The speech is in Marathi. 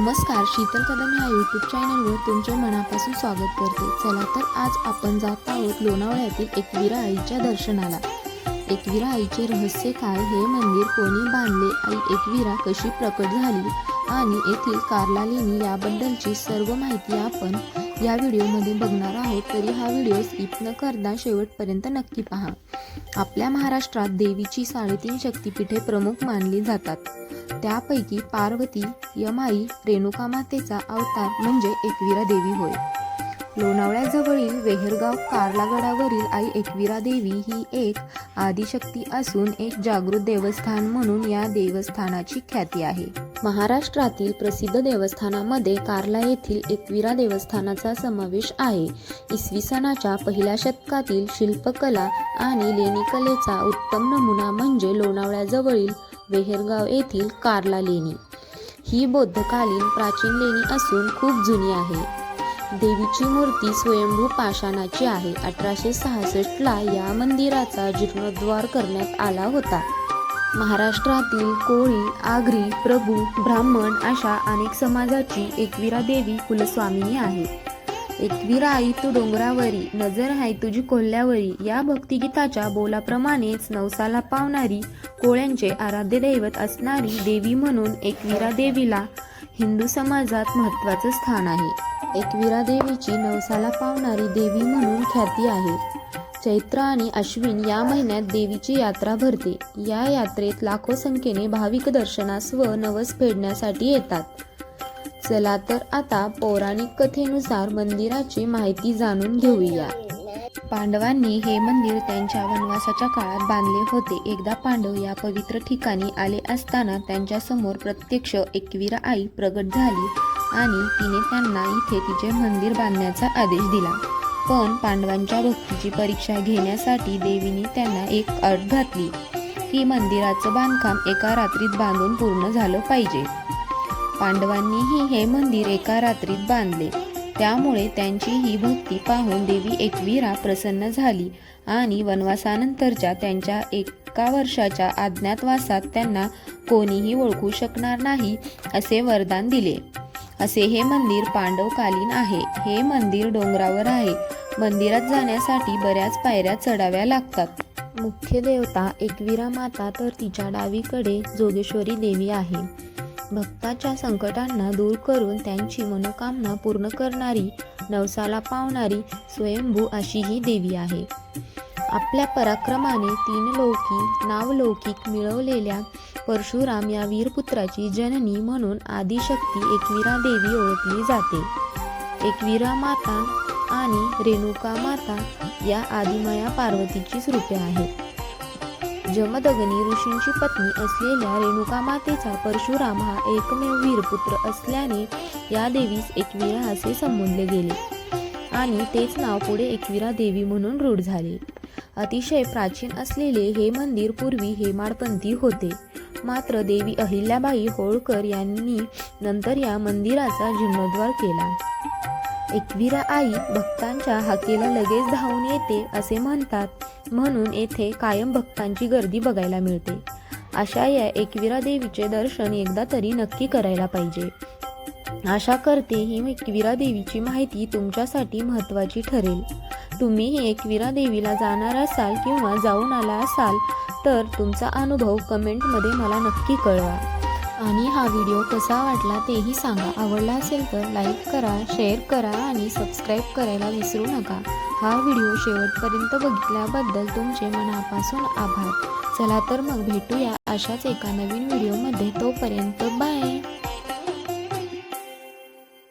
नमस्कार, शीतल कदम या यूट्यूब चॅनलवर तुमचे मनापासून स्वागत करते। चला तर आज आपण जात आहोत लोणावळ्यातील एकविरा आईच्या दर्शनाला। एकविरा आईचे रहस्य काय, हे मंदिर कोणी बांधले, आई एकविरा कशी प्रकट झाली आणि येथील कार्ला लेणी याबद्दलची सर्व माहिती आपण या व्हिडिओमध्ये बघणार आहोत। तरी हा व्हिडिओ स्किप न करता शेवटपर्यंत नक्की पहा। आपल्या महाराष्ट्रात देवीची 3.5 शक्तिपीठे प्रमुख मानली जातात। त्यापैकी पार्वती, यमाई, रेणुका मातेचा अवतार म्हणजे एकविरा देवी होय। लोणावळ्याजवळील वेहरगाव कार्लागडावरील आई एकविरा देवी ही एक आदिशक्ती असून एक जागृत देवस्थान म्हणून या देवस्थानाची ख्याती आहे। महाराष्ट्रातील प्रसिद्ध देवस्थानामध्ये कार्ला येथील एकविरा देवस्थानाचा समावेश आहे। इसवी सनाच्या पहिल्या शतकातील शिल्पकला आणि लेणीकलेचा उत्तम नमुना म्हणजे लोणावळ्याजवळील वेहरगाव येथील कार्ला लेणी। ही बौद्धकालीन प्राचीन लेणी असून खूप जुनी आहे। देवीची मूर्ती स्वयंभू पाषाणाची आहे। 1866 ला या मंदिराचा जीर्णोद्धार करण्यात आला होता। महाराष्ट्रातील कोळी, आगरी, प्रभू, ब्राह्मण अशा अनेक समाजाची एकविरा देवी कुलस्वामिनी आहे। एकविरा आई तू डोंगरावरी, नजर आहे तुझी कोल्ह्यावरी या भक्तिगीताच्या बोलाप्रमाणेच नवसाला पावणारी, कोळ्यांचे आराध्य दैवत असणारी देवी म्हणून एकविरा देवीला हिंदू समाजात महत्त्वाचं स्थान आहे। एकविरा देवीची नवसाला पावणारी देवी म्हणून ख्याती आहे। चैत्र आणि अश्विन या महिन्यात देवीची यात्रा भरते। या यात्रेत लाखो संख्येने भाविक दर्शनास व नवस फेडण्यासाठी येतात। चला तर आता पौराणिक कथेनुसार मंदिराची माहिती जाणून घेऊया। पांडवांनी हे मंदिर त्यांच्या वनवासाच्या काळात बांधले होते। एकदा पांडव या पवित्र ठिकाणी आले असताना त्यांच्या समोर प्रत्यक्ष एकविरा आई प्रगट झाली आणि तिने त्यांना इथे तिचे मंदिर बांधण्याचा आदेश दिला। पण पांडवांच्या भक्तीची परीक्षा घेण्यासाठी देवीने त्यांना एक अट घातली की मंदिराचं बांधकाम एका रात्रीत बांधून पूर्ण झालं पाहिजे। पांडवांनीही हे मंदिर एका रात्रीत बांधले। त्यामुळे त्यांची ही भक्ती पाहून देवी एकविरा प्रसन्न झाली आणि वनवासानंतरच्या त्यांच्या 1 वर्षाच्या अज्ञातवासात त्यांना कोणीही ओळखू शकणार नाही असे वरदान दिले। असे हे मंदिर पांडवकालीन आहे। हे मंदिर डोंगरावर आहे। मंदिरात जाण्यासाठी बऱ्याच पायऱ्या चढाव्या लागतात। मुख्य देवता एकविरा माता तर तिच्या डावीकडे जोगेश्वरी देवी आहे। भक्ताच्या संकटांना दूर करून त्यांची मनोकामना पूर्ण करणारी, नवसाला पावणारी स्वयंभू अशी ही देवी आहे। आपल्या पराक्रमाने 3 नावलौकिक मिळवलेल्या परशुराम या वीरपुत्राची जननी म्हणून आदिशक्ती एकविरा देवी ओळखली जाते। एकविरा माता आणि रेणुका माता या आदिमाया पार्वतीचीच रूपे आहेत। जमदग्नी ऋषींची पत्नी असलेल्या रेणुका मातेचा परशुराम हा एकमेव वीरपुत्र असल्याने या देवीस एकविरा असे संबोधले गेले आणि तेच नाव पुढे एकविरा देवी म्हणून रूढ झाले। अतिशय प्राचीन असलेले हे मंदिर पूर्वी हेमाडपंथी होते। मात्र देवी अहिल्याबाई होळकर यांनी नंतर या मंदिराचा जीर्णोद्धार केला। एकविरा आई भक्तांच्या हाकेला लगेच धावून येते असे म्हणतात, म्हणून येथे कायम भक्तांची गर्दी बघायला मिळते। अशा या एकविरा देवीचे दर्शन एकदा तरी नक्की करायला पाहिजे। आशा करते ही एकविरा देवीची माहिती तुमच्यासाठी महत्त्वाची ठरेल। तुम्ही एकविरा देवीला जाणार असाल किंवा जाऊन आला असाल तर तुमचा अनुभव कमेंटमध्ये मला नक्की कळवा आणि हा व्हिडिओ कसा वाटला तेही सांगा। आवडला असेल तर लाईक करा, शेअर करा आणि सबस्क्राईब करायला विसरू नका। हा व्हिडिओ शेवटपर्यंत बघितल्याबद्दल तुमचे मनापासून आभार। चला तर मग भेटूया अशाच एका नवीन व्हिडिओमध्ये। तोपर्यंत बाय।